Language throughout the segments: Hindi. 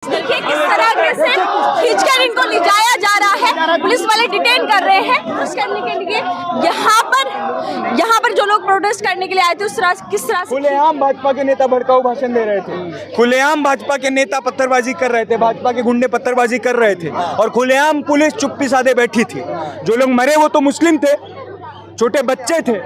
देखिए किस तरह से खींचकर इनको ले जाया जा रहा है, पुलिस वाले डिटेन कर रहे हैं प्रोटेस्ट करने के लिए। यहाँ पर जो लोग प्रोटेस्ट करने के लिए आए थे उस तरह किस तरह से खुलेआम भाजपा के नेता भड़काऊ भाषण दे रहे थे, खुलेआम भाजपा के नेता पत्थरबाजी कर रहे थे, भाजपा के गुंडे पत्थरबाजी कर रहे थे और खुलेआम पुलिस चुप्पी साधे बैठी थी। जो लोग मरे वो तो मुस्लिम थे, छोटे बच्चे थे,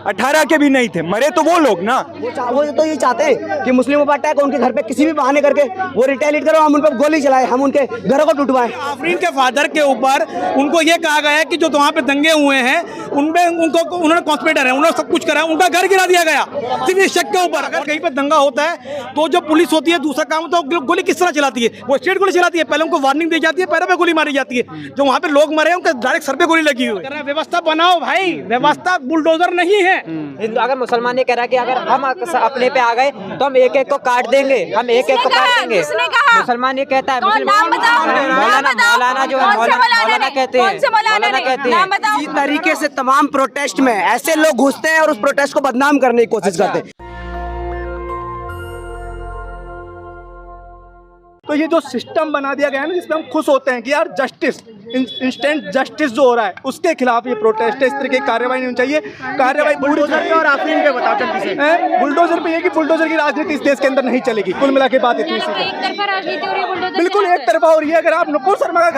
18 के भी नहीं थे, मरे तो वो लोग ना। वो तो ये चाहते हैं कि मुस्लिमों पर अटैक, उनके घर पे किसी भी बहाने करके वो रिटेलिएट करो, हम उन पर गोली चलाए, हम उनके घरों को टूटवाएं। आफरीन के फादर के ऊपर उनको ये कहा गया है कि जो वहाँ पे दंगे हुए हैं उनमें उन्होंने कॉन्स्पिरेटर है, उन्होंने सब कुछ करा, उनका घर गिरा दिया गया सिर्फ इस शक के ऊपर। अगर कहीं पे दंगा होता है तो जो पुलिस होती है दूसरा काम तो गोली किस तरह चलाती है, वो स्ट्रेट गोली चलाती है, पहले उनको वार्निंग दी जाती है, पैरों पे गोली मारी जाती है। जो वहाँ पे लोग मरे उनके डायरेक्ट सर पे गोली लगी हुई है। व्यवस्था बनाओ भाई, व्यवस्था बुलडोजर नहीं है। अगर मुसलमान ये कह रहा है कि अगर हम अपने पे आ गए तो हम एक एक को काट देंगे, हम एक एक को काट देंगे। मुसलमान ये कहता है, मौलाना जो है मौलाना कहते हैं। इस तरीके से तमाम प्रोटेस्ट में ऐसे लोग घुसते हैं और उस प्रोटेस्ट को बदनाम करने की कोशिश करते हैं। तो ये जो सिस्टम बना दिया गया है ना, जिसमें हम खुश होते हैं कि यार जस्टिस, इंस्टेंट जस्टिस जो हो रहा है उसके खिलाफ ये प्रोटेस्ट है। इस तरह की कार्रवाई नहीं होनी चाहिए। कार्रवाई बुलडोजर पे और आफरीन पे बताओ जल्दी से। बुलडोजर पे ये कि बुलडोजर की राजनीति इस देश के अंदर नहीं चलेगी। कुल मिला के बात इतनी सी बिल्कुल एक तरफा हो रही है। अगर आप नुपुर शर्मा का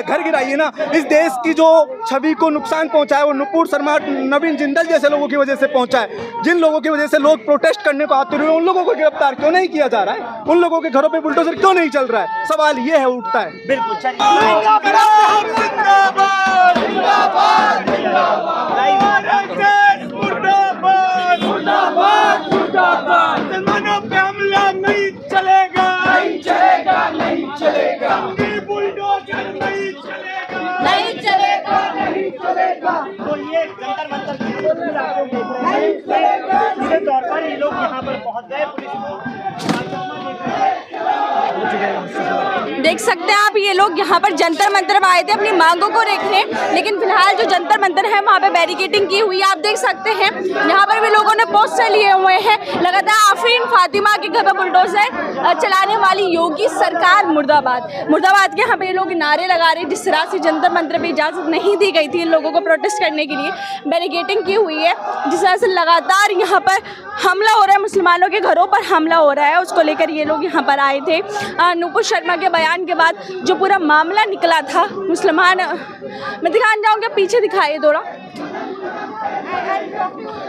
घर गिराइए ना, इस देश की जो छवि को नुकसान पहुंचा है वो नुपुर शर्मा, नवीन जिंदल जैसे लोगों की वजह से पहुंचा है। जिन लोगों की वजह से लोग प्रोटेस्ट करने को आते हुए उन लोगों को गिरफ्तार क्यों नहीं किया जा रहा है, उन लोगों के घरों पे बुलडोजर क्यों नहीं चल रहा है, सवाल ये है उठता है। बिल्कुल मुसलमानों पे हमला नहीं चलेगा, नहीं चलेगा, नहीं चलेगा, बुलडोजर नहीं चलेगा, नहीं चलेगा, नहीं चलेगा। तो ये जंतर मंतर नहीं चलेगा, सीधे तौर पर ये लोग यहाँ पर पहुँच गए। पुलिस देख सकते हैं आप, ये लोग यहाँ पर जंतर मंतर में आए थे अपनी मांगों को रखने, लेकिन फिलहाल जो जंतर मंतर है वहाँ पे बैरिकेडिंग की हुई है। आप देख सकते हैं यहाँ पर भी लोगों ने पोस्टर लिए हुए हैं, लगातार आफरीन फातिमा के घर पर बुलडोजर चलाने वाली योगी सरकार मुर्दाबाद, मुर्दाबाद के यहाँ पे ये लोग नारे लगा रहे हैं। जिस तरह से जंतर मंतर पे इजाज़त नहीं दी गई थी इन लोगों को प्रोटेस्ट करने के लिए, बैरिकेडिंग की हुई है, जिस तरह से लगातार यहाँ पर हमला हो रहा है, मुसलमानों के घरों पर हमला हो रहा है, उसको लेकर ये लोग यहाँ पर आए थे। नुपुर शर्मा के बयान के बाद जो पूरा मामला निकला था, मुसलमान, मैं दिखाने जाऊँगा, पीछे दिखाइए थोड़ा।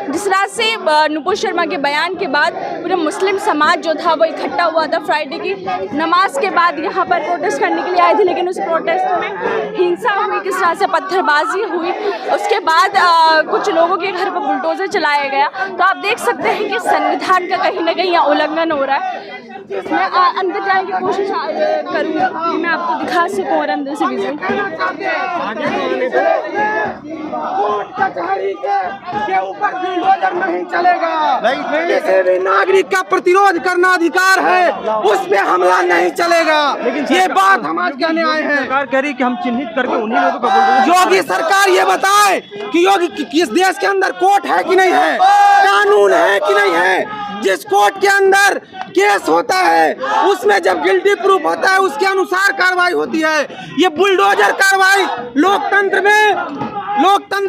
जिस तरह से नुपुर शर्मा के बयान के बाद पूरा मुस्लिम समाज जो था वो इकट्ठा हुआ था फ्राइडे की नमाज के बाद यहाँ पर प्रोटेस्ट करने के लिए आए थे, लेकिन उस प्रोटेस्ट में हिंसा हुई, किस तरह से पत्थरबाजी हुई, उसके बाद कुछ लोगों के घर पर बुलडोजर चलाया गया। तो आप देख सकते हैं कि संविधान का कहीं ना कहीं उल्लंघन हो रहा है। मैं अंदर जाने की कोशिश करूँगा कि मैं आपको दिखा सकूँ और अंदर से भी के ऊपर बुलडोजर नहीं चलेगा। किसी भी नागरिक का प्रतिरोध करना अधिकार है, उस पे हमला नहीं चलेगा। लेकिन ये बात हम आज कहने आए हैं। सरकार कह रही कि हम चिन्हित करके उन्हीं लोगों को बुलडोजर। योगी सरकार ये बताए कि योगी किस देश के अंदर कोर्ट है कि नहीं है, कानून है कि नहीं है। जिस कोर्ट के अंदर केस होता है उसमें जब गिल्टी प्रूफ होता है उसके अनुसार कार्रवाई होती है। ये बुलडोजर कार्रवाई लोकतंत्र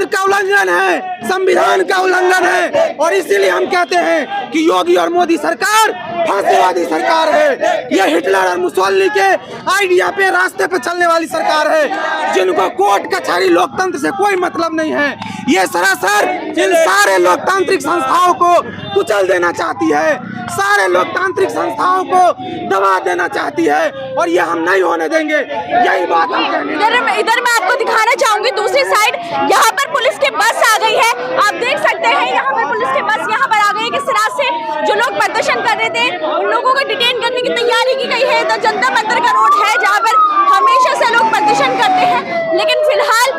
का उल्लंघन है, संविधान का उल्लंघन है, और इसीलिए हम कहते हैं कि योगी और मोदी सरकार फांसीवादी सरकार है। ये हिटलर और मुसोलिनी के आइडिया पे, रास्ते पे चलने वाली सरकार है, जिनको कोर्ट कचहरी लोकतंत्र से कोई मतलब नहीं है। ये सरासर इन सारे लोकतांत्रिक संस्थाओं को कुचल देना चाहती है, सारे लोकतांत्रिक संस्थाओं को दबा देना चाहती है, और ये हम नहीं होने देंगे। यही बात हम कहने। इधर मैं आपको दिखाना चाहूंगी दूसरी साइड, यहाँ पर पुलिस की बस आ गई है। आप देख सकते हैं यहाँ पर पुलिस की बस यहाँ पर आ गई है। किस तरह से जो लोग प्रदर्शन कर रहे थे उन लोगों को डिटेन करने की तैयारी की गई है। इधर जंतर मंतर का रोड है जहाँ पर हमेशा से लोग प्रदर्शन करते हैं, लेकिन फिलहाल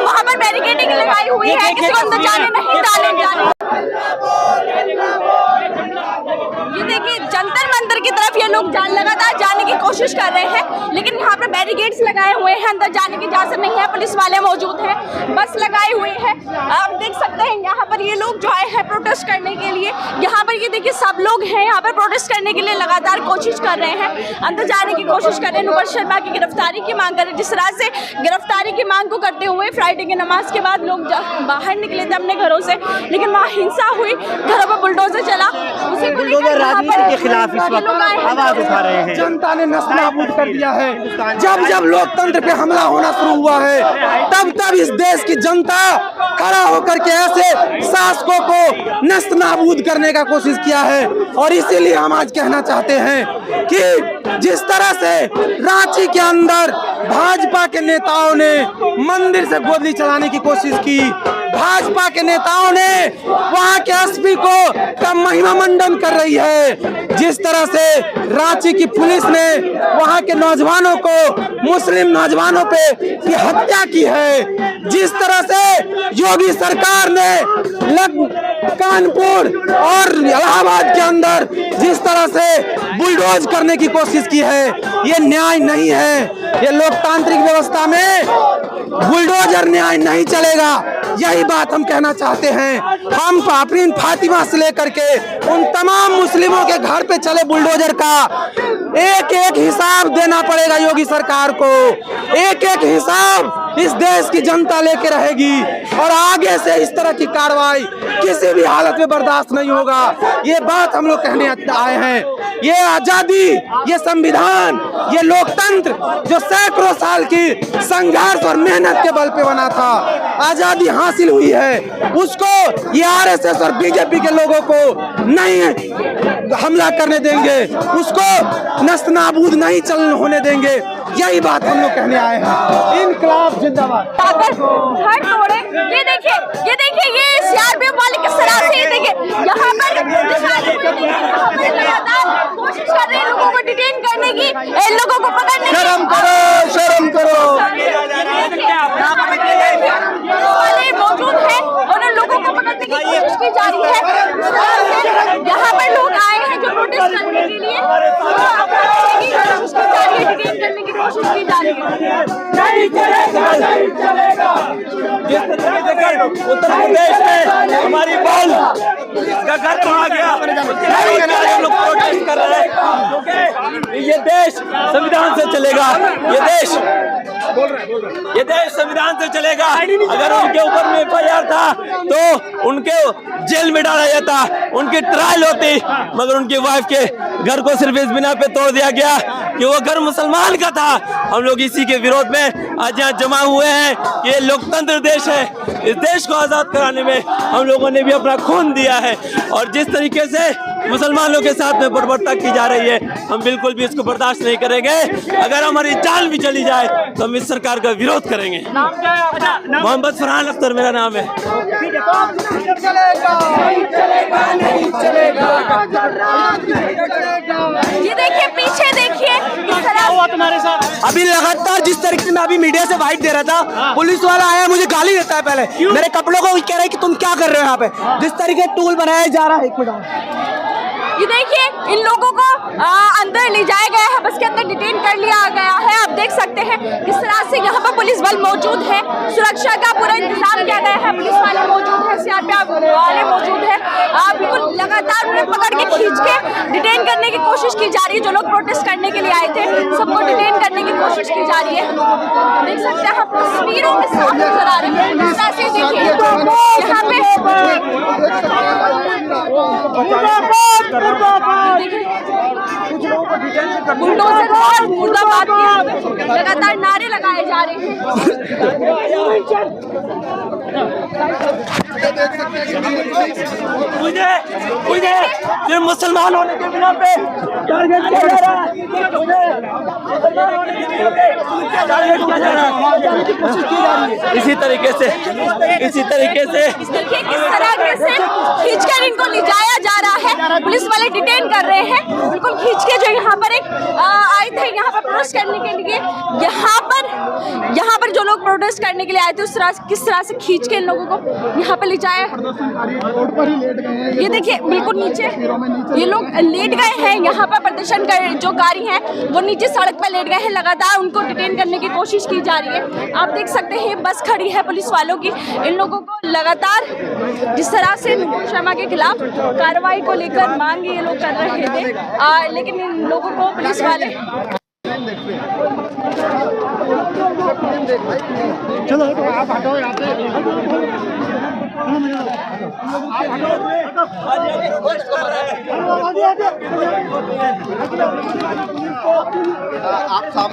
वहाँ पर बैरिकेडिंग लगाई हुई है, किसी को अंदर जाने नहीं डाले। ये देखिए जंतर मंतर की तरफ ये लोग लगातार जाने की कोशिश कर रहे हैं, लेकिन यहाँ पर बैरिकेड्स लगाए हुए हैं, अंदर जाने की इजाजत नहीं है, पुलिस वाले मौजूद हैं, बस लगाई हुई है। आप देख सकते हैं यहाँ पर ये लोग जो आए हैं प्रोटेस्ट करने के लिए, यहाँ पर ये देखिए सब लोग हैं यहाँ पर प्रोटेस्ट करने के लिए लगातार कोशिश कर रहे हैं, अंदर जाने की कोशिश कर रहे हैं। नुपुर शर्मा की गिरफ्तारी की मांग कर रहे हैं। जिस तरह से गिरफ्तारी की मांग को करते हुए फ्राइडे की नमाज के बाद लोग बाहर निकले थे अपने घरों से, लेकिन वहाँ हिंसा हुई, घरों पर बुलडोजर चला, उसी को लेकर राजनीति के खिलाफ इस वक्त आवाज उठा रहे हैं। जनता ने नस्तानाबूद कर दिया है। जब जब लोकतंत्र पे हमला होना शुरू हुआ है, तब तब इस देश की जनता खड़ा होकर के ऐसे शासकों को नस्तानाबूद करने का कोशिश किया है। और इसीलिए हम आज कहना चाहते हैं कि जिस तरह से रांची के अंदर भाजपा के नेताओं ने मंदिर से गोली चलाने की कोशिश की, भाजपा के नेताओं ने वहां के एसपी को का महिमा मंडन कर रही है, जिस तरह से रांची की पुलिस ने वहां के नौजवानों को, मुस्लिम नौजवानों पे की हत्या की है, जिस तरह से योगी सरकार ने कानपुर और इलाहाबाद के अंदर जिस तरह से बुलडोज करने की कोशिश की है, ये न्याय नहीं है। ये लोकतांत्रिक व्यवस्था में बुलडोजर न्याय नहीं चलेगा। यही बात हम कहना चाहते हैं। हम पापरीन फातिमा से लेकर के उन तमाम मुस्लिमों के घर पे चले बुलडोजर का एक एक हिसाब देना पड़ेगा योगी सरकार को। एक एक हिसाब इस देश की जनता लेके रहेगी और आगे से इस तरह की कार्रवाई किसी भी हालत में बर्दाश्त नहीं होगा। ये बात हम लोग कहने आए हैं। ये आजादी, ये संविधान, ये लोकतंत्र जो सैकड़ों साल की संघर्ष और मेहनत के बल पे बना था, आजादी हासिल हुई है, उसको ये आरएसएस और बीजेपी के लोगों को नहीं हमला करने देंगे, उसको नस्तनाबूद नहीं चलन होने देंगे। यही बात हम लोग कहने आए हैं। इनकलाब जिंदाबाद। घर तोड़े, ये देखिए ये सीआरपीएफ वाले किस तरह से, ये देखिए यहाँ पर लगातार कोशिश कर रहे हैं लोगों को डिटेन करने की, इन लोगों को पकड़ने की। शर्म करो, शर्म करो। वाले मौजूद हैं और उन लोगों को पकड़ने की कोशिश की जा रही है। यहाँ पर लोग आए हैं जो प्रोटेस्ट करने के लिए, डिटेन करने की कोशिश की जा रही है। नहीं चलेगा, नहीं चलेगा। उत्तर प्रदेश में हमारी बहन का घर तोड़ा गया, हम लोग प्रोटेस्ट कर रहे हैं क्योंकि ये देश संविधान से चलेगा। ये देश संविधान से चलेगा। अगर उनके ऊपर में एफआईआर था तो उनके जेल में डाला जाता, उनकी ट्रायल होती, मगर उनकी वाइफ के घर को सिर्फ इस बिना पे तोड़ दिया गया कि वो घर मुसलमान का था। हम लोग इसी के विरोध में आज यहाँ जमा हुए हैं। ये लोकतंत्र देश है, इस देश को आजाद कराने में हम लोगों ने भी अपना खून दिया है और जिस तरीके से मुसलमानों के साथ में बर्बरता की जा रही है, हम बिल्कुल भी इसको बर्दाश्त नहीं करेंगे। अगर हमारी जान भी चली जाए तो हम इस सरकार का विरोध करेंगे। मोहम्मद फरहान अख्तर मेरा नाम है। ये देखिए, पीछे देखिए किस तरह तुम्हारे साथ। अभी लगातार जिस तरीके में अभी मीडिया से वाइट दे रहा था, पुलिस वाला आया मुझे गाली देता है, पहले मेरे कपड़ों को कह रहा है कि तुम क्या कर रहे हो यहाँ पे। जिस तरीके टूल बनाया जा रहा है, एक मिनट, ये देखिए इन लोगों को अंदर ले जाया गया है, बस के अंदर डिटेन कर लिया गया है। आप देख सकते हैं किस तरह से यहाँ पर पुलिस बल मौजूद है, सुरक्षा का पूरा इंतजाम किया गया है, पुलिस वाले मौजूद है, सीआरपीएफ वाले मौजूद है। बिल्कुल लगातार उन्हें पकड़ के खींच के डिटेन करने की कोशिश की जा रही है। जो लोग प्रोटेस्ट करने के लिए आए थे सबको डिटेन करने की कोशिश की जा रही है। देख सकते हैं आप तस्वीरों में साफ नजर आ रहे हैं। इस तरह से देखिए यहाँ पे बुलडोजर और मुर्दाबाद के लगातार नारे लगाए जा रहे हैं। मुझे सिर्फ मुसलमान होने के बिना पे टारगेट किया जा रहा है। इसी तरीके से देखिए किस तरह से खींचकर इनको ले जाया जा रहा है, पुलिस वाले डिटेन कर रहे हैं बिल्कुल खींच के। जो यहाँ पर एक आए थे यहाँ पर प्रोटेस्ट करने के लिए, यहाँ पर जो लोग प्रोटेस्ट करने के लिए आए थे उस तरह किस तरह से खींच के इन लोगों को यहाँ पर ले जाया। ये देखिए बिल्कुल नीचे ये लोग लेट गए हैं। यहाँ पर प्रदर्शन कर जो कारी हैं वो नीचे सड़क पर लेट गए हैं। लगातार उनको डिटेन करने की कोशिश की जा रही है। आप देख सकते हैं बस खड़ी है पुलिस वालों की। इन लोगों को लगातार जिस तरह से नुपुर शर्मा के खिलाफ कार्रवाई को लेकर मांग ये लोग कर रहे थे, लेकिन इन लोगों को पुलिस वाले चलो आप हटाओ यहाँ पे।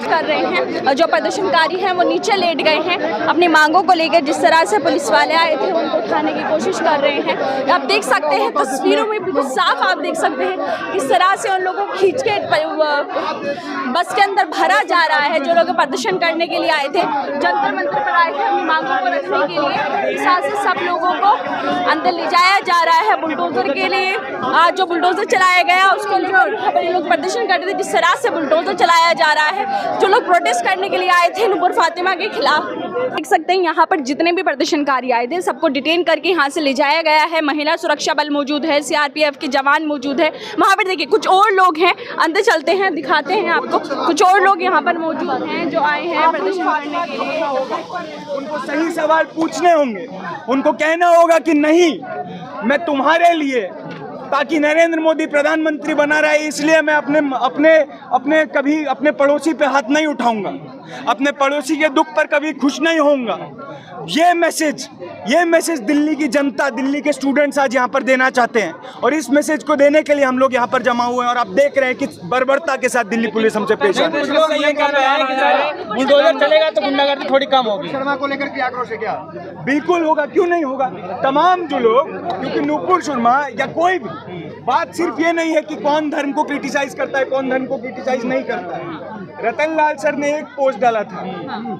कर रहे हैं। जो प्रदर्शनकारी हैं वो नीचे लेट गए हैं अपनी मांगों को लेकर। जिस तरह से पुलिस वाले आए थे उनको उठाने की कोशिश कर रहे हैं। आप देख सकते हैं तस्वीरों में बिल्कुल साफ आप देख सकते हैं किस तरह से उन लोगों को खींच के बस के अंदर भरा जा रहा है। जो लोग प्रदर्शन करने के लिए आए थे, जंतर मंतर पर आए थे अपनी मांगों को रखने के लिए, इस तरह से सब लोगों को अंदर ले जाया जा रहा है बुलडोजर के लिए। जो बुलडोजर चलाया गया उसको लेकर ये लोग प्रदर्शन कर रहे थे। जिस तरह से बुलडोजर चलाया जा रहा है, जो लोग प्रोटेस्ट करने के लिए आए थे नुपुर फातिमा के खिलाफ, देख सकते हैं यहाँ पर जितने भी प्रदर्शनकारी आए थे सबको डिटेन करके यहाँ से ले जाया गया है। महिला सुरक्षा बल मौजूद है, सीआरपीएफ के जवान मौजूद है। वहाँ पर देखिए कुछ और लोग हैं, अंदर चलते हैं दिखाते हैं आपको। कुछ और लोग यहाँ पर मौजूद हैं जो आए हैं प्रदर्शन करने के लिए। उनको सही सवाल पूछने होंगे, उनको कहना होगा कि नहीं मैं तुम्हारे लिए, ताकि नरेंद्र मोदी प्रधानमंत्री बना रहा है इसलिए मैं अपने कभी अपने पड़ोसी पे हाथ नहीं उठाऊंगा, अपने पड़ोसी के दुख पर कभी खुश नहीं होऊंगा। ये मैसेज दिल्ली की जनता, दिल्ली के स्टूडेंट्स आज यहाँ पर देना चाहते हैं और इस मैसेज को देने के लिए हम लोग यहाँ पर जमा हुए हैं। और आप देख रहे हैं कि बर्बरता के साथ दिल्ली पुलिस हमसे पेश आ रही है। बुलडोजर चलेगा तो गुंडागर्दी थोड़ी कम होगी। शर्मा को लेकर क्या आक्रोश है? क्या बिल्कुल होगा, क्यों नहीं होगा। तमाम जो लोग, क्योंकि नुपुर शर्मा या कोई भी, बात सिर्फ ये नहीं है कि कौन धर्म को क्रिटिसाइज करता है, कौन धर्म को क्रिटिसाइज नहीं करता है। रतन लाल सर ने एक पोस्ट डाला था,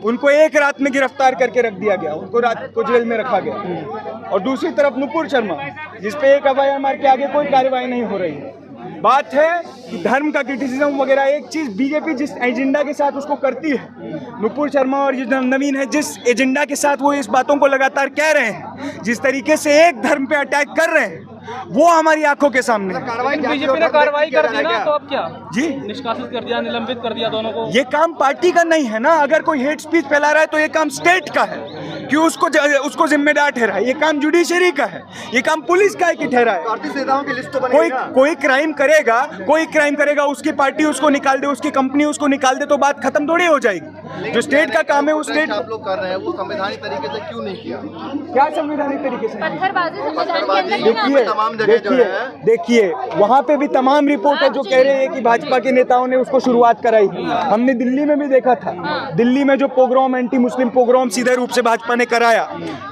उनको एक रात में गिरफ्तार करके रख दिया गया, उनको रात को जेल में रखा गया। और दूसरी तरफ नुपुर शर्मा जिसपे एक एफआईआर के आगे कोई कार्रवाई नहीं हो रही है। बात है कि धर्म का क्रिटिसिज्म वगैरह, एक चीज बीजेपी जिस एजेंडा के साथ उसको करती है, नुपुर शर्मा और ये नवीन है जिस एजेंडा के साथ वो इस बातों को लगातार कह रहे हैं, जिस तरीके से एक धर्म पे अटैक कर रहे हैं, वो हमारी आंखों के सामने है। बीजेपी ने कार्रवाई कर दी ना, तो अब क्या जी निष्कासित कर दिया, निलंबित कर दिया दोनों को। ये काम पार्टी का नहीं है ना। अगर कोई हेट स्पीच फैला रहा है तो ये काम स्टेट का है कि उसको जिम्मेदार ठहराए। ये काम जुडिशरी का है, ये काम पुलिस का है कि ठहराए। नेताओं की लिस्ट तो बनेगा। कोई क्राइम करेगा उसकी पार्टी उसको निकाल दे, उसकी कंपनी उसको निकाल दे तो बात खत्म थोड़ी हो जाएगी। जो स्टेट का काम है वो स्टेट आप लोग कर रहे हैं, वो संवैधानिक तरीके से क्यों नहीं किया? क्या संवैधानिक तरीके से? तमाम जगह जो है, देखिए वहाँ पे भी तमाम रिपोर्टर जो कह रहे हैं कि भाजपा के नेताओं ने उसको शुरुआत कराई। हमने दिल्ली में भी देखा था, दिल्ली में जो पोग्राम, एंटी मुस्लिम पोग्राम सीधे रूप से भाजपा ने कराया।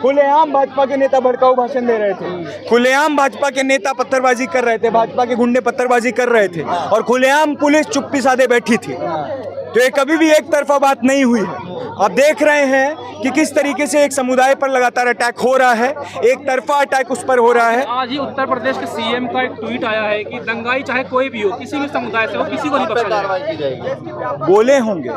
खुलेआम भाजपा के नेता भड़काऊ भाषण दे रहे थे, खुलेआम भाजपा के नेता पत्थरबाजी कर रहे थे, भाजपा के गुंडे पत्थरबाजी कर रहे थे और खुलेआम पुलिस चुप्पी साधे बैठी थी। तो ये कभी भी एक तरफा बात नहीं हुई है। आप देख रहे हैं कि किस तरीके से एक समुदाय पर लगातार अटैक हो रहा है, एक तरफा अटैक उस पर हो रहा है। आज ही उत्तर प्रदेश के सीएम का एक ट्वीट आया है कि दंगाई चाहे कोई भी हो, किसी भी समुदाय से हो, किसी को नहीं बख्शा जाएगा। बोले होंगे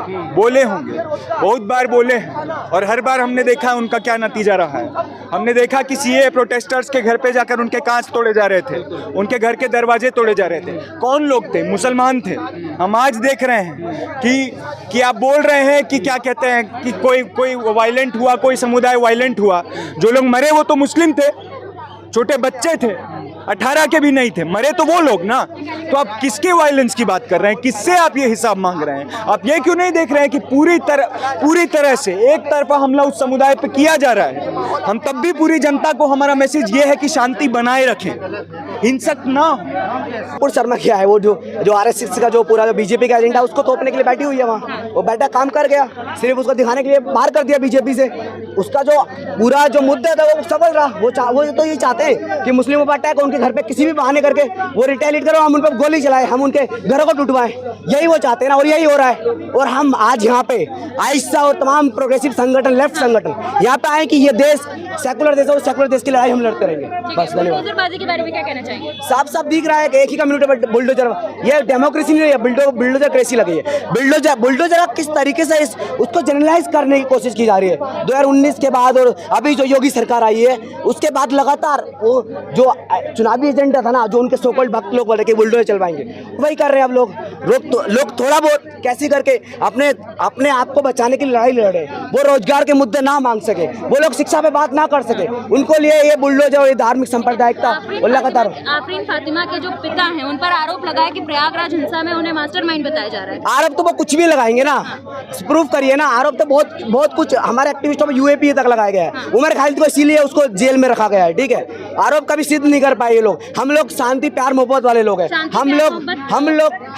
बहुत बार बोले हैं और हर बार हमने देखा उनका क्या नतीजा रहा है। हमने देखा कि सीए प्रोटेस्टर्स के घर पे जाकर उनके कांच तोड़े जा रहे थे, उनके घर के दरवाजे तोड़े जा रहे थे। कौन लोग थे? मुसलमान थे। हम आज देख रहे हैं कि आप बोल रहे हैं कि क्या कहते हैं कि कोई वायलेंट हुआ, कोई समुदाय वायलेंट हुआ। जो लोग मरे वो तो मुस्लिम थे, छोटे बच्चे थे, 18 के भी नहीं थे, मरे तो वो लोग ना। तो आप किसके वायलेंस की बात कर रहे हैं? किससे आप ये हिसाब मांग रहे हैं? आप ये क्यों नहीं देख रहे हैं कि पूरी तरह से एक तरफा हमला उस समुदाय पे किया जा रहा है? हम तब भी पूरी जनता को हमारा मैसेज ये है कि शांति बनाए रखें, हिंसक ना हो। और शर्मा क्या है, वो जो आरएसएस का जो पूरा जो बीजेपी का एजेंडा उसको तोपने के लिए बैठी हुई है वहाँ। वो बैठा काम कर गया, सिर्फ उसको दिखाने के लिए बाहर कर दिया बीजेपी से। उसका जो पूरा जो मुद्दा था वो सफल रहा। वो तो ये चाहते हैं कि मुस्लिमों पर अटैक, उनके घर पे किसी भी बहाने करके वो रिटेलिएट करो, हम उन पर गोली चलाएं, हम उनके घरों को टूटवाएं। यही वो चाहते हैं ना, और यही हो रहा है। और हम आज यहाँ पे आइसा और तमाम प्रोग्रेसिव संगठन, लेफ्ट संगठन यहाँ पे आए कि ये देश सेकुलर देश है और सेकुलर देश की लड़ाई हम लड़ते रहेंगे। बस धन्यवाद। बुलडोजरबाजी के बारे में क्या कहना चाहिए? साफ साफ दिख रहा है कि एक ही कम्युनिटी पर बुलडोजर, ये डेमोक्रेसी नहीं है, बुलडोजर क्रेसी लगी है। बुलडोजर किस तरीके से उसको जनरलाइज करने की कोशिश की जा रही है। 2019 के बाद और अभी जो योगी सरकार आई है उसके बाद लगातार वो जो चुनावी एजेंडा था ना, जो उनके सोकल्ड भक्त लोग बोले कि बुलडोजर चलवाएंगे, वही कर रहे हैं अब लोग थोड़ा बहुत कैसे करके अपने आप को बचाने की लड़ाई लड़ रहे हैं। वो रोजगार के मुद्दे ना मांग सके, वो लोग शिक्षा पे बात ना कर सके, उनको लिए ये बुलडोजर और ये धार्मिक सांप्रदायिकता और लगातार। आफरीन फातिमा के जो पिता हैं उन पर आरोप लगा है कि प्रयागराज हिंसा में उन्हें मास्टरमाइंड बताया जा रहा है। आरोप तो वो कुछ भी लगाएंगे ना, प्रूफ करिए ना। आरोप तो बहुत कुछ हमारे एक्टिविस्टों में यूएपीए तक लगाया गया है। उमर खालिद को इसीलिए उसको जेल में रखा गया है, ठीक है। आरोप कभी सिद्ध नहीं कर पाए ये लोग। हम लोग शांति, प्यार, मोहब्बत वाले लोग हैं।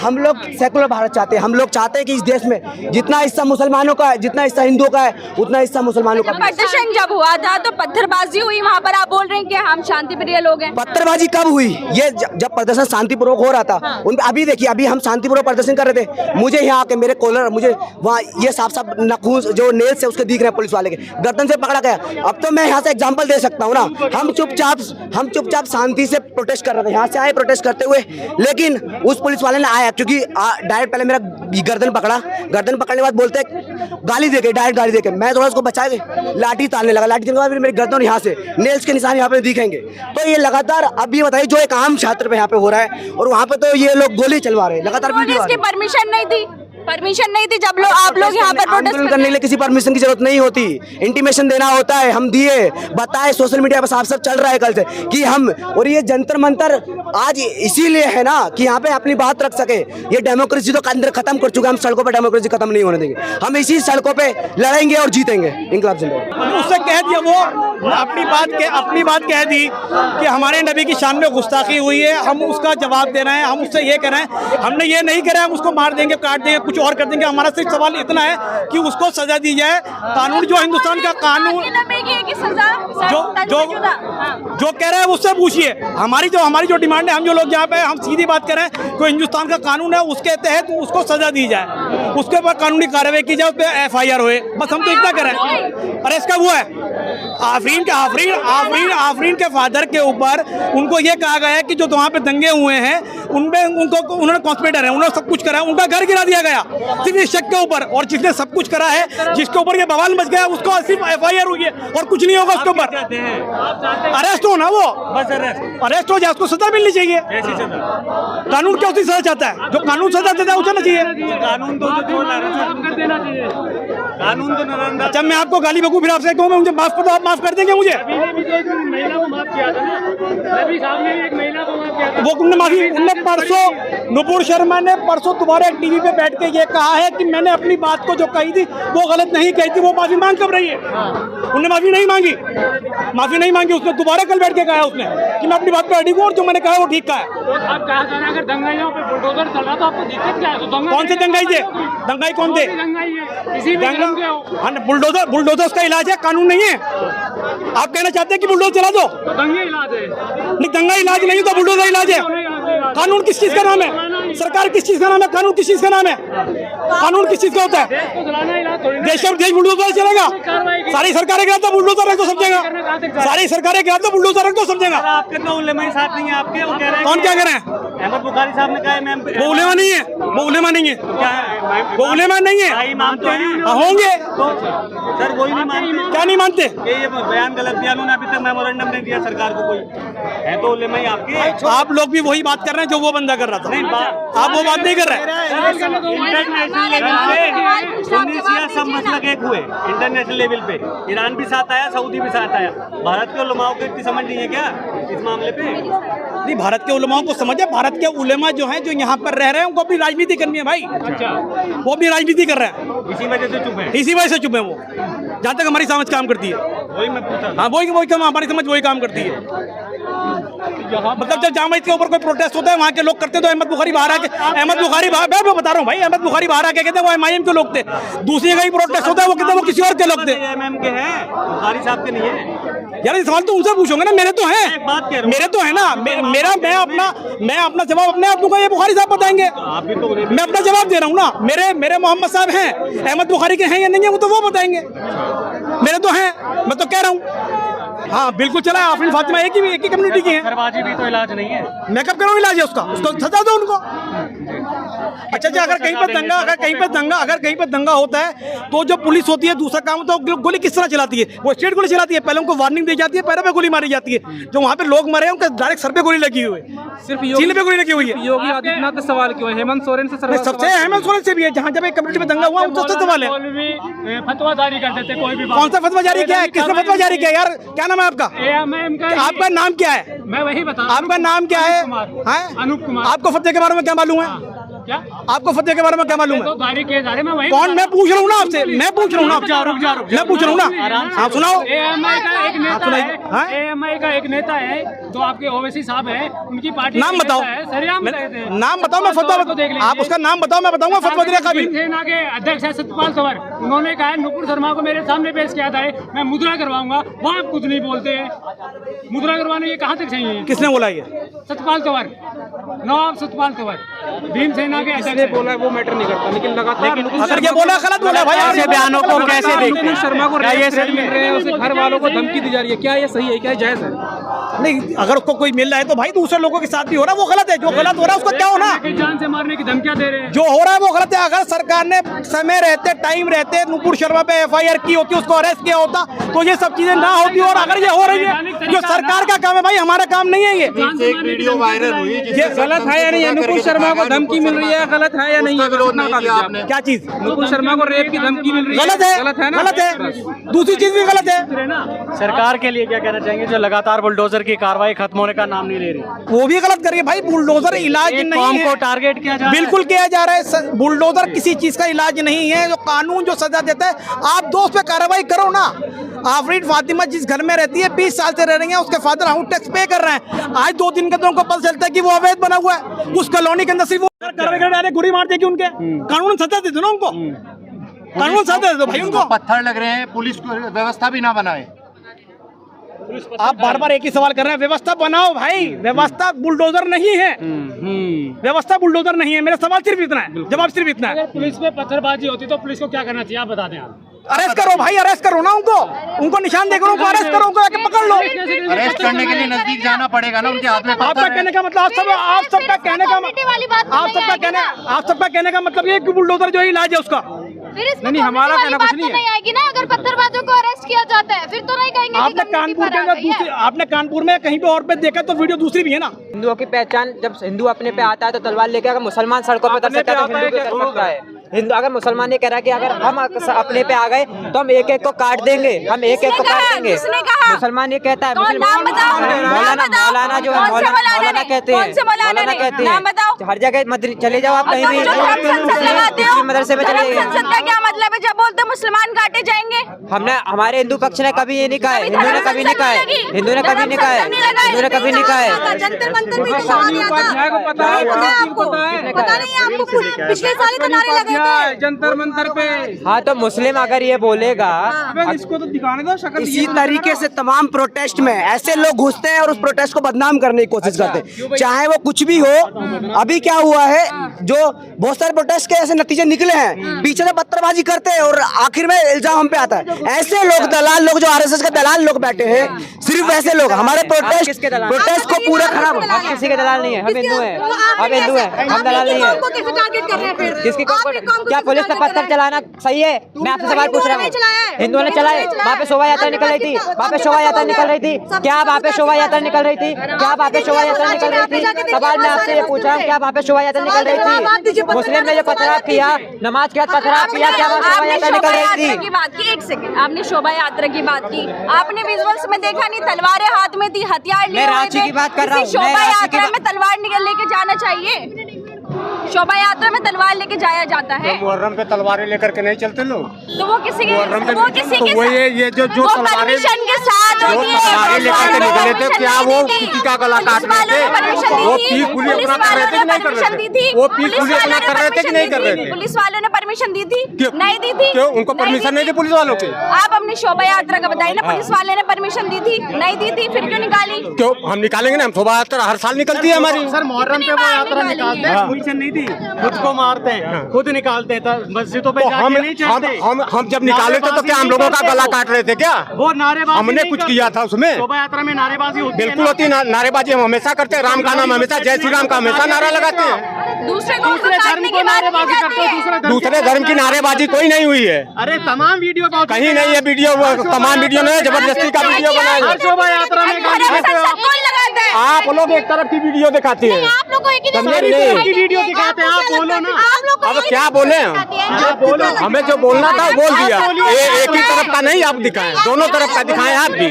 हम लोग सेकुलर भारत चाहते हैं। हम लोग चाहते हैं कि इस देश में जितना हिस्सा मुसलमानों का है, जितना हिस्सा हिंदुओं का है, उतना हिस्सा मुसलमानों का। प्रदर्शन जब हुआ था तो पत्थरबाजी हुई, वहाँ पर आप बोल रहे हैं कि हम शांति प्रिय लोग हैं। पत्थरबाजी कब हुई? ये जब प्रदर्शन शांतिपूर्वक हो रहा था। अभी देखिए, अभी हम शांतिपूर्वक प्रदर्शन कर रहे थे, मुझे यहाँ आके मेरे कॉलर, मुझे वहाँ ये साफ साफ नखून जो नेल्स है उसके दिख रहे हैं पुलिस वाले के, गर्दन से पकड़ा गया। अब तो मैं यहाँ से एग्जांपल दे सकता हूँ ना। हम चुपचाप शांति से प्रोटेस्ट कर रहे थे, यहाँ से आए प्रोटेस्ट करते हुए, लेकिन उस पुलिस वाले ने आया, क्योंकि डायरेक्ट पहले मेरा गर्दन पकड़ा, गर्दन पकड़ने के बाद बोलते गाली दे के, डायरेक्ट गाली दे के, मैं थोड़ा उसको बचा के लाठी तालने लगा। लाठी के बाद मेरी गर्दन यहाँ से नेल्स के निशान यहाँ पे दिखेंगे। तो ये लगातार, अब ये बताइए, जो एक आम छात्र पे यहाँ पे हो रहा है और वहाँ पे तो ये लोग गोली चलवा रहे हैं लगातार। पुलिस की परमिशन नहीं थी जब आप लोग यहाँ पर प्रोटेस्ट करने के लिए किसी परमिशन की जरूरत नहीं होती। इंटीमेशन देना होता है, हम दिए, बताए, सोशल मीडिया पर साफ साफ चल रहा है कल से कि हम, और ये जंतर मंतर आज इसीलिए है ना कि यहाँ पे अपनी बात रख सके। ये डेमोक्रेसी तो अंदर खत्म कर चुके हैं, हम सड़कों पर डेमोक्रेसी खत्म नहीं होने देंगे। हम इसी सड़कों पे लड़ेंगे और जीतेंगे। इंकलाब जिंदाबाद। उससे कह दिया, वो अपनी बात कह दी कि हमारे नबी की शान में गुस्ताखी हुई है, हम उसका जवाब दे रहे हैं। हम उससे ये कह रहे हैं, हमने ये नहीं कह रहे हम उसको मार देंगे, काट देंगे, कुछ और कर देंगे। हमारा सिर्फ सवाल इतना है कि उसको सजा दी जाए। कानून जो हिंदुस्तान का कानून जो कह रहे हैं उससे पूछिए। हमारी जो डिमांड है, हम जो लोग यहाँ पे, हम सीधी बात कर रहे हैं, कोई हिंदुस्तान का कानून है उसके तहत उसको सजा दी जाए, उसके ऊपर कानूनी कार्रवाई की जाए, उस पर FIR होए, बस हम तो इतना कर रहे हैं। अरे इसका वो है आफरीन के फादर के ऊपर उनको ये कहा गया है कि जो वहाँ पे दंगे हुए हैं उनमें उन्होंने कॉन्स्पिरेटर है, उन्होंने सब कुछ करा है, उनका घर गिरा दिया गया सिर्फ इस शक के ऊपर। और जिसने सब कुछ करा है, जिसके ऊपर ये बवाल मच गया, उसको सिर्फ FIR हुई है और कुछ नहीं होगा उसके ऊपर। अरेस्ट हो ना, वो बस अरेस्ट हो जाए, उसको सजा मिलनी चाहिए। कानून क्या उसी सजा चाहता है? जो कानून सजा देता है उसे ना चाहिए। कानून तो अच्छा, मैं आपको गाली बकू फिर आपसे कहूँ, मुझे माफ कर दो, आप माफ कर देंगे मुझे? वो उनने परसों, नुपुर शर्मा ने परसों दोबारा एक टीवी पे बैठ के ये कहा है कि मैंने अपनी बात को जो कही थी वो गलत नहीं कही थी। वो माफी मांग कब रही है? उन्होंने माफी नहीं मांगी। उसने दोबारा कल बैठ के कहा उसने कि मैं अपनी बात पे अड़ी हूँ और जो मैंने कहा वो ठीक कहा है। अगर दंगाइयों पे बुलडोजर चल रहा तो आपको दिक्कत क्या है? कौन से दंगाई थे? दंगाई कौन थे? बुलडोजर का इलाज है, कानून नहीं है। आप कहना चाहते हैं कि बुलडोजर चला दो? दंगे इलाज है। नहीं, दंगा इलाज नहीं तो बुलडोजर इलाज है। कानून किस चीज का नाम है? सरकार किस चीज का नाम है? कानून किस चीज का नाम है? कानून किस चीज का होता है? देश बुलडोजर चलेगा? सारी सरकारें गिरा तो बुलडोजर रख दो समझेगा? सारी सरकारें गिरा तो बुलडोजर रख दो समझेगा? आपके तो उलेमा साथ नहीं है आपके, वो कह रहे हैं। कौन क्या कह रहे हैं? अहमद बुखारी साहब ने कहा है वो उलेमा नहीं है, वो उलेमा नहीं है, वो उलेमा नहीं है। होंगे सर, वही नहीं मानते। क्या नहीं मानते? ये बयान गलत दिया उन्होंने, अभी तक मेमोरेंडम नहीं दिया सरकार को। कोई है तो उलेमा ही आपके। आप लोग भी वही बात कर रहे हैं जो वो बंदा कर रहा था। नहीं, आप वो बात नहीं कर रहे। इंटरनेशनल लेवल पे tunisia सब मसलक एक हुए। इंटरनेशनल लेवल पे ईरान भी साथ आया, सऊदी भी साथ आया। भारत के उलमाओं को इतनी समझ नहीं है क्या इस मामले पे? नहीं, भारत के उलमाओं को समझ है। भारत के उलेमा जो हैं, जो यहाँ पर रह रहे हैं, उनको अपनी राजनीति करनी है भाई। अच्छा, वो अपनी राजनीति कर रहे हैं, इसी वजह से चुप है। इसी वजह से चुप है वो, जहाँ तक हमारी समझ काम करती है। वही मैं पूछा। हाँ, वही काम, हमारी समझ वही काम करती है। मतलब जब जामा के ऊपर कोई प्रोटेस्ट होता है, वहाँ के लोग करते हैं, तो अहमद बुखारी बाहर आके, मैं बता रहा हूँ भाई, अहमद बुखारी बाहर आके कहते हैं वो MIM के लोग थे। दूसरी जगह प्रोटेस्ट होता है, वो कहते हैं वो किसी और के लोग थे। MM के हैं, बुखारी साहब के नहीं है। यार, सवाल तो उनसे पूछोगे ना, मेरे तो हैं, मेरे तो है ना, मेरा मैं अपना जवाब अपने आप दूंगा, ये बुखारी साहब बताएंगे। मैं अपना जवाब दे रहा हूँ ना, मेरे मोहम्मद साहब हैं, अहमद बुखारी के हैं या नहीं है वो तो वो बताएंगे। मेरे तो हैं, मैं तो कह रहा हूँ। हाँ बिल्कुल चला है। आफरीन फातिमा एक ही कम्युनिटी की है। दरबाजी भी तो इलाज नहीं है। मैं कब करूँ इलाज है उसका सजा दो उनको। अच्छा अगर कहीं पर दंगा होता है तो जो पुलिस होती है दूसरा काम होता है गोली किस तरह चलाती है? वो स्ट्रेट गोली चलाती है, पहले उनको वार्निंग दी जाती है, पैरों पे गोली मारी जाती है। जो वहाँ पे लोग मरे हैं उनके डायरेक्ट सर पे गोली लगी हुई है, सिर्फ सीने पे गोली लगी हुई है। योगी आदित्यनाथ का सवाल क्यों है? हेमंत सोरेन से सबसे हेमंत सोरेन से भी है। जहाँ जब एक कम्युनिटी में दंगा हुआ उससे सवाल है। फतवा जारी कर देते कोई भी। कौन सा फतवा जारी किया है? किसने फतवा जारी किया यार? क्या नाम है आपका? आपका नाम क्या है? मैं वही बता। आपका नाम क्या है? अनूप कुमार। आपको फतवे के बारे में क्या मालूम है? क्या आपको फतवे के बारे में क्या मालूम है? जारी किए जा रहे, मैं वही कौन? मैं पूछ रहा हूँ ना आपसे, मैं पूछ रहा हूँ ना। मैं पूछ रहा हूँ ना। हाँ सुनाओ। AMI का एक नेता है, AMI का एक नेता है जो आपके ओवैसी साहब है, उनकी पार्टी नाम बताओ। नाम बताओ, मैं फतवा आप उसका नाम बताओ, मैं बताऊंगा फतवा देने का भी। सेना के अध्यक्ष है सत्यपाल तंवर, उन्होंने कहा नुपुर शर्मा को मेरे सामने पेश किया था, मैं मुद्रा करवाऊंगा, वो आप कुछ नहीं बोलते हैं। मुद्रा करवाने ये कहाँ तक सही है? किसने बोला ये? सत्यपाल तंवर, नवाब सत्यपाल तंवर, भीम सेना के अध्यक्ष बोला है वो मैटर नहीं करता, लेकिन लगातार अगर ये बोला गलत बोला भाई। ऐसे बयानों को कैसे देखते हैं? शर्मा को रेट मिल रहे हैं, उसे घर वालों को धमकी दी जा रही है, क्या ये सही है? क्या जायज है? नहीं, अगर उसको कोई मिल रहा है तो भाई दूसरे लोगों के साथ भी हो रहा है, वो गलत है। जो गलत हो रहा है उसको क्या होना? जान से मारने की धमकियां दे रहे हैं। जो हो रहा है वो गलत है। अगर सरकार ने समय रहते टाइम रहते नुपुर शर्मा पे FIR की होती, उसको अरेस्ट किया होता तो ये सब चीजें ना होती। और अगर ये हो रही है जो सरकार का काम है भाई, हमारा काम नहीं है। ये एक वीडियो वायरल हुई ये गलत है या नहीं? नुपुर शर्मा को धमकी मिल रही है, गलत है या नहीं? क्या चीज? नुपुर शर्मा को रेप की धमकी मिल रही है, गलत है, गलत है ना? गलत है। दूसरी चीज भी गलत है। सरकार के लिए क्या कहना चाहेंगे जो लगातार बुलडोजर की कार्रवाई खत्म होने का नाम नहीं ले रही? वो भी गलत करिए भाई। बुलडोजर इलाज नहीं है। को टारगेट किया जा रहा है। बिल्कुल किया जा रहा है। बुलडोजर किसी चीज का इलाज नहीं है। जो कानून जो सजा देता है आप दोस्त पे कार्रवाई करो ना। आफरीन फातिमा जिस घर में रहती है 20 साल से रह रही है, उसके फादर हाउस टैक्स पे कर रहे हैं। आज 2 दिन के तो उनको पता चलता है कि वो अवैध बना हुआ है। उस कॉलोनी के अंदर सिर्फ कार्रवाई कर डायरेक्ट गोली मार देगी उनके। कानून सजा दे दो ना उनको, कानून सजा दे दो भाई उनको। पत्थर लग रहे हैं, पुलिस को व्यवस्था भी ना बनाए। आप बार बार एक ही सवाल कर रहे हैं। व्यवस्था बनाओ भाई, व्यवस्था बुलडोजर नहीं है। व्यवस्था बुलडोजर नहीं है। मेरा सवाल सिर्फ इतना है, जवाब सिर्फ इतना है। अगर पुलिस पे पत्थरबाजी होती तो पुलिस को क्या करना चाहिए आप बता दें। आप अरेस्ट करो भाई, अरेस्ट करो ना उनको निशान देकर उनको अरेस्ट करो, उनको आके पकड़ लो। अरेस्ट करने के लिए नजदीक जाना पड़ेगा ना, उनके हाथ में आपका कहने का मतलब आप सबका कहने का मतलब ये कि बुलडोजर जो है इलाज है उसका। नहीं, हमारा कहना कुछ नहीं है। आएगी ना अगर पत्थरबाजों को अरेस्ट किया जाता है फिर तो नहीं कहेंगे कि आपने कानपुर के अंदर दूसरी, आपने कानपुर में कहीं पे और पे देखा तो वीडियो दूसरी भी है ना। हिंदुओं की पहचान, जब हिंदू अपने पे आता है तो तलवार लेके, अगर मुसलमान सड़कों पे उतर सकता है तो हिंदू भी उतर सकता है। हिंदू अगर मुसलमान ये कह रहा है कि अगर हम अपने पे आ गए तो हम एक एक को काट देंगे, हम एक एक को काट देंगे। मुसलमान ये कहता है, मौलाना जो है मौलाना कहते हैं, मौलाना कहते हैं। हर जगह चले जाओ आप कहीं भी, किसी मदरसे में चले जाओ। क्या मतलब है जब बोलते मुसलमान काटे जाएंगे? हमने, हमारे हिंदू पक्ष ने कभी ये नहीं कहा है, हिंदू ने कभी नहीं कहा है, हिंदू ने कभी नहीं कहा है, हिंदू ने कभी नहीं कहा है। जंतर मंतर में उपाध्याय को पता है आपको? पता नहीं है आपको? पिछले साल तो नारे लगे थे जंतर मंतर पे। हाँ तो मुस्लिम अगर ये बोलेगा, इसको तो दिखाने दो शक्ल। इसी तरीके से तमाम प्रोटेस्ट में ऐसे लोग घुसते हैं और उस प्रोटेस्ट को बदनाम करने की कोशिश करते हैं, चाहे वो कुछ भी हो। अभी क्या हुआ है, जो बहुत सारे प्रोटेस्ट के ऐसे नतीजे निकले हैं, पीछे से पत्थरबाजी करते हैं और आखिर में इल्जाम हम पे आता है। ऐसे लोग, दलाल लोग, जो RSS के दलाल लोग बैठे हैं, सिर्फ ऐसे लोग हमारे प्रोटेस्ट को पूरा खराब। आप किसी के दलाल नहीं है, हम हिंदू हैं, हम हिंदू हैं, हम दलाल नहीं है। किसकी क्या पुलिस पे पत्थर चलाना सही है? मैं आपसे सवाल पूछ रहा हूँ। हिंदुओं ने चलाए, वहाँ पे शोभा यात्रा निकल रही थी, वहाँ पे शोभा यात्रा निकल रही थी। क्या वहाँ पे शोभा यात्रा निकल रही थी? क्या वहाँ पे शोभा यात्रा निकल रही थी? सवाल मैं आपसे ये पूछ रहा हूँ, क्या वहाँ पे शोभा यात्रा निकल रही थी? मुस्लिम ने जो पथराव किया, नमाज के बाद पथराव किया, क्या वहाँ शोभा यात्रा निकल रही थी? की बात की, एक सेकंड, आपने शोभा यात्रा की बात की, आपने विजुअल्स में देखा नहीं? तलवारें हाथ में थी, हथियार लिए हुए थे। रांची की बात कर रहा हूँ। शोभा यात्रा में तलवार लेके जाना चाहिए? शोभा यात्रा में तलवार लेके जाया जाता है? मुहर्रम पे तलवारें लेकर के नहीं चलते लोग। तो वो किसी के ये जो परमिशन के साथ तलवारें लेकर के निकले थे, क्या वो किसी का गला काट रहे थे? वो पीसफुली अपना कर रहे थे कि नहीं कर रहे थे? वो पीसफुली अपना कर रहे थे कि नहीं कर रहे थे? पुलिस वालों ने परमिशन दी थी? नहीं दी थी। क्यों? उनको परमिशन नहीं थी पुलिस वालों की? आप अपनी शोभा यात्रा का बताइए ना, पुलिस वाले ने परमिशन दी थी? नहीं दी थी, फिर क्यों निकाली? क्यों हम निकालेंगे ना, हम शोभा यात्रा हर साल निकलती है हमारी। सर मुहर्रम पे वो यात्रा निकालते हैं, परमिशन नहीं मोदी खुद को मारते हैं, खुद निकालते हैं, मस्जिदों पे जाके नहीं चढ़ते। हम जब निकाले थे तो क्या हम लोगों का गला काट रहे थे क्या? वो नारेबाजी हमने कुछ किया था उसमें? शोभा यात्रा में नारेबाजी होती है बिल्कुल होती है नारेबाजी, हम हमेशा करते हैं। राम का नाम हमेशा, जय श्री राम का हमेशा नारा लगाते हैं। दूसरे धर्म को नारेबाजी करते हैं, दूसरे धर्म की नारेबाजी कोई नहीं हुई है। अरे तमाम वीडियो कहीं नहीं है वीडियो, तमाम वीडियो नहीं, जबरदस्ती का वीडियो बनाया। शोभा यात्रा में आप लोग एक तरफ की वीडियो दिखाती हैं, आप लोग को एक की वीडियो दिखाते हैं। आप बोलो ना, अब क्या बोले आप बोलो। हमें जो बोलना था बोल दिया। एक ही तरफ का नहीं आप दिखाएं, दोनों तरफ का दिखाएं आप भी।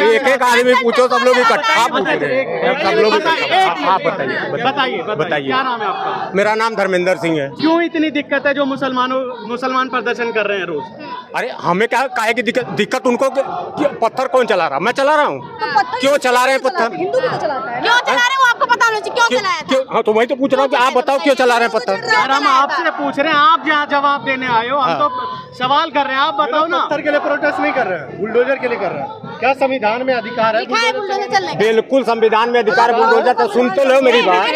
एक एक आदमी पूछो, सब लोग इकट्ठा पूछ रहे हैं, सब लोग इकट्ठा। आप बताइए क्या नाम है आपका? मेरा नाम धर्मेंद्र सिंह है। क्यों इतनी दिक्कत है जो मुसलमान प्रदर्शन कर रहे हैं रोज? अरे हमें क्या काहे की दिक्कत उनको कि पत्थर कौन चला रहा? मैं चला रहा हूँ। क्यों चला रहे हैं पत्थर? हिंदू भी तो चलाता है। क्यों चला रहे हैं वो आपको पता होना चाहिए, क्यों चलाया था? हाँ तो वही तो पूछ रहा हूँ कि आप बताओ क्यों चला रहे हैं पत्थर? यार हम आपसे पूछ रहे हैं, आप जहाँ जवाब देने आए हो, हम तो सवाल कर रहे हैं, आप बताओ ना। पत्थर के लिए प्रोटेस्ट नहीं कर रहे हैं, बुलडोजर के लिए कर रहे हैं। क्या संविधान में अधिकार है? बिल्कुल संविधान में अधिकार बुलडोजर। तो सुन तो लो मेरी बात,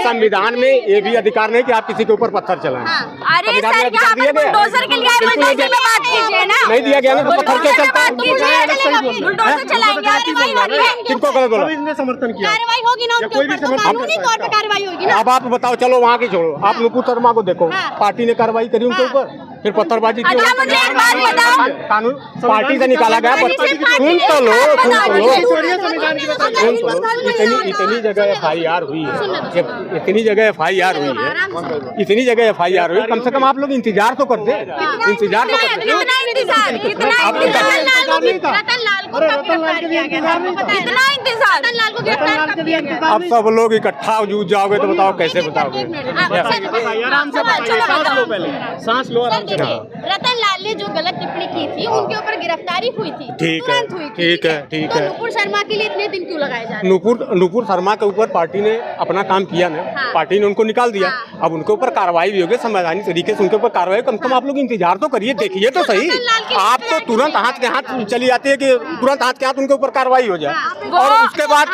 संविधान में ये भी अधिकार नहीं कि आप किसी के ऊपर पत्थर चलाएं। अरे सर, यहाँ पर बुलडोजर के लिए बुलडोजर पे बात कीजिए ना। नहीं दिया गया ना, तो पत्थर क्यों चलता है? बुलडोजर चलाएंगे, किनको गलत बोला? इसने समर्थन किया। कार्रवाई होगी ना उनके ऊपर, तो कानूनी तौर पे कार्रवाई होगी ना। अब आप बताओ, चलो वहाँ की छोड़ो, आप नुपुर शर्मा को देखो, पार्टी ने कार्रवाई करी उनके ऊपर, फिर पत्थरबाजी की। अच्छा मुझे एक बात बताओ, कानून पार्टी से निकाला गया। सुन तो लो, इतनी जगह FIR हुई है, इतनी जगह FIR हुई है, इतनी जगह FIR हुई, कम से कम आप लोग इंतजार तो करते, इंतजार तो करते। अब सब लोग इकट्ठा जूझ जाओगे तो बताओ कैसे बताओगे? आराम से सांस लो, पहले सांस लो आराम से। रतन लाल ने जो गलत टिप्पणी की थी, उनके ऊपर गिरफ्तारी हुई थी, ठीक है, ठीक है, ठीक है। नुपुर शर्मा के लिए इतने दिन क्यों लगाए जा रहे हैं? नुपुर शर्मा के ऊपर पार्टी ने अपना काम किया ना, पार्टी ने उनको निकाल दिया। अब उनके ऊपर कार्रवाई भी होगी संवैधानिक तरीके से, उनके ऊपर कार्रवाई। कम से कम आप लोग इंतजार तो करिए, देखिए तो सही। आप तो तुरंत हाथ के हाथ चली जाती है कि तुरंत हाथ के हाथ उनके ऊपर कार्रवाई हो जाए, और उसके बाद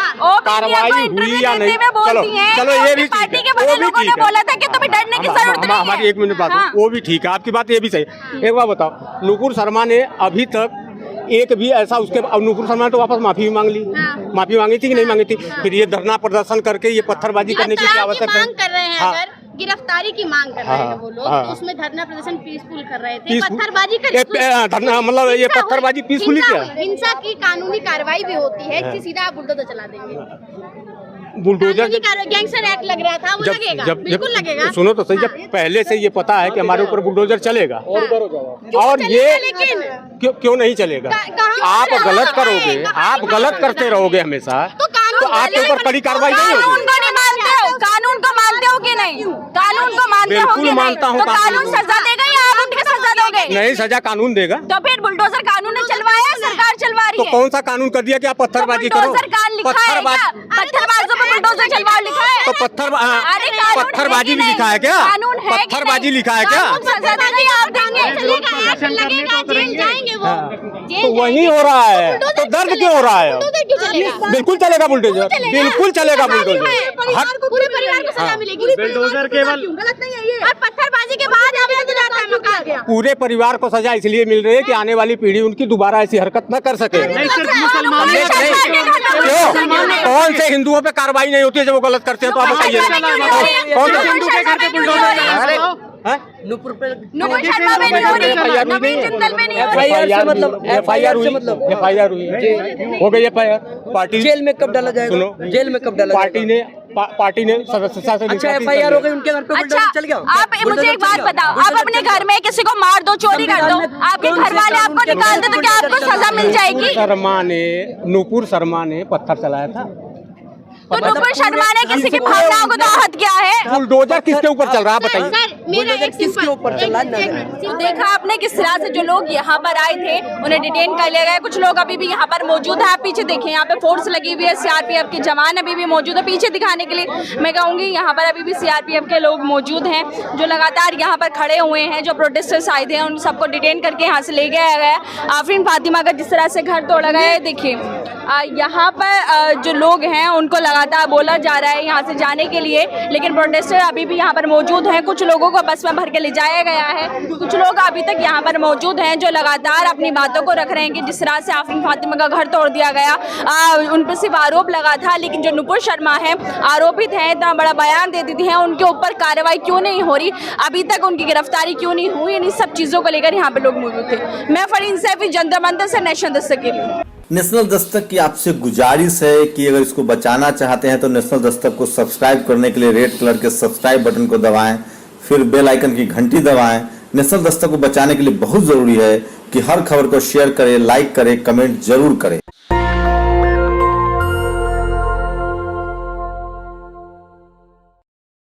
कार्रवाई हुई या नहीं। चलो चलो, ये भी ठीक है, वो भी ठीक है। बोला था कि तुम्हें डरने की जरूरत नहीं है। हमारी 1 मिनट बात, वो भी ठीक है, आपकी बात ये भी सही। एक बात बताओ, नुपुर शर्मा ने अभी तक एक भी ऐसा उसके, अब नुपुर शर्मा ने तो वापस माफी भी मांग ली, माफी मांगी थी कि नहीं मांगी थी? फिर ये धरना प्रदर्शन करके ये पत्थरबाजी करने की क्या आवश्यकता है? कर रहे हैं, अगर गिरफ्तारी की मांग कर रहे हैं वो लोग, तो उसमें धरना प्रदर्शन पीसफुल कर रहे थे, पत्थरबाजी धरना मतलब ये पत्थरबाजी पीसफुली क्या? हिंसा की कानूनी कार्रवाई भी होती है कि सीधा आप बुलडोजर चला देंगे। बुलडोजर गैंगस्टर एक्ट लग रहा था, वो लगेगा, बिल्कुल लगेगा। सुनो तो सही, जब पहले से ये पता है कि हमारे ऊपर बुलडोजर चलेगा, और ये क्यों नहीं चलेगा? आप गलत करोगे, आप गलत करते रहोगे हमेशा, तो आपके ऊपर कड़ी कार्रवाई नहीं होगी। कानून को मानते हो कि नहीं? कानून को मानते हो? बिल्कुल मानता हूँ। तो कानून सजा देगा या आप उनके सजा दोगे? नहीं, सजा कानून देगा। तो फिर बुलडोजर कानून ने चलवाया, सरकार चलवा रही तो है। कौन सा कानून कर दिया कि आप पत्थरबाजी करो? पत्थरबाजों पर बुलडोजर चलवा लिखा है, तो पत्थरबाजी भी लिखा है क्या? पत्थरबाजी लिखा है क्या? सजा देंगे, आप देंगे, लगेगा, जेल जाएंगे वो। तो वही हो रहा है, तो दर्द क्यों हो रहा है? बिल्कुल चलेगा बुलडोजर, बिल्कुल चलेगा बुलडोजर। पूरे परिवार को सजा मिलेगी। बुलडोजर केवल गलत नहीं है ये। और पत्थरबाजी के बाद पूरे परिवार को सजा इसलिए मिल रही है कि आने वाली पीढ़ी उनकी दोबारा ऐसी हरकत न कर सके। क्यों? कौन से हिंदुओं पे कार्रवाई नहीं होती है जब वो गलत करते हैं? तो आप बताइए, कौन से हिंदू के घर पे बुलडोजर? नुपुर शर्मा में नहीं हो रही, नवीन जिंदल में नहीं हो रही। FIR हुई, हो गई FIR। पार्टी जेल में कब डाला जाएगा? सुनो, जेल में कब डाला पार्टी ने सदस्यता से अच्छा FIR हो गई, उनके घर पे बुलडोजर चल गया। आप मुझे एक बात बताओ, आप अपने घर में किसी को मार दो, चोरी कर दो, आपके घर वाले आपको निकाल दे, तो क्या आपको सजा मिल जाएगी? नुपुर शर्मा ने पत्थर चलाया था, तो नुपुर शर्मा ने किसी की भावनाओं को तो आहत किया है। बुलडोजर किसके ऊपर चल रहा है बताइए? किसके ऊपर चल रहा है? देखा आपने किस तरह से जो लोग यहाँ पर आए थे उन्हें डिटेन कर लिया गया। कुछ लोग अभी भी यहाँ पर मौजूद है, आप पीछे देखिए, यहाँ पे फोर्स लगी हुई है, CRPF के जवान अभी भी मौजूद है। पीछे दिखाने के लिए मैं कहूँगी यहाँ पर अभी भी CRPF के लोग मौजूद हैं, जो लगातार यहाँ पर खड़े हुए हैं। जो प्रोटेस्टर्स आए थे उन सबको डिटेन करके यहाँ से ले गया गया। आफरीन फातिमा का जिस तरह से घर तोड़ा गया है, देखिए यहाँ पर जो लोग हैं उनको लगातार बोला जा रहा है यहाँ से जाने के लिए, लेकिन प्रोटेस्टर अभी भी यहाँ पर मौजूद हैं। कुछ लोगों को बस में भर के ले जाया गया है, कुछ लोग अभी तक यहाँ पर मौजूद हैं जो लगातार अपनी बातों को रख रहे हैं कि जिस तरह से आफरीन फातिमा का घर तोड़ दिया गया, उन पर सिर्फ आरोप लगा था, लेकिन जो नुपुर शर्मा है आरोपित हैं, इतना बड़ा बयान दे दी है, उनके ऊपर कार्रवाई क्यों नहीं हो रही, अभी तक उनकी गिरफ्तारी क्यों नहीं हुई, इन सब चीज़ों को लेकर यहाँ पे लोग मौजूद थे। मैं फरीन सैफी, जंतर मंतर से, नेशनल दस्तक के लिए। नेशनल दस्तक की आपसे गुजारिश है कि अगर इसको बचाना चाहते हैं तो नेशनल दस्तक को सब्सक्राइब करने के लिए रेड कलर के सब्सक्राइब बटन को दबाएं, फिर बेल आइकन की घंटी दबाएं। नेशनल दस्तक को बचाने के लिए बहुत जरूरी है कि हर खबर को शेयर करें, लाइक करें, कमेंट जरूर करें।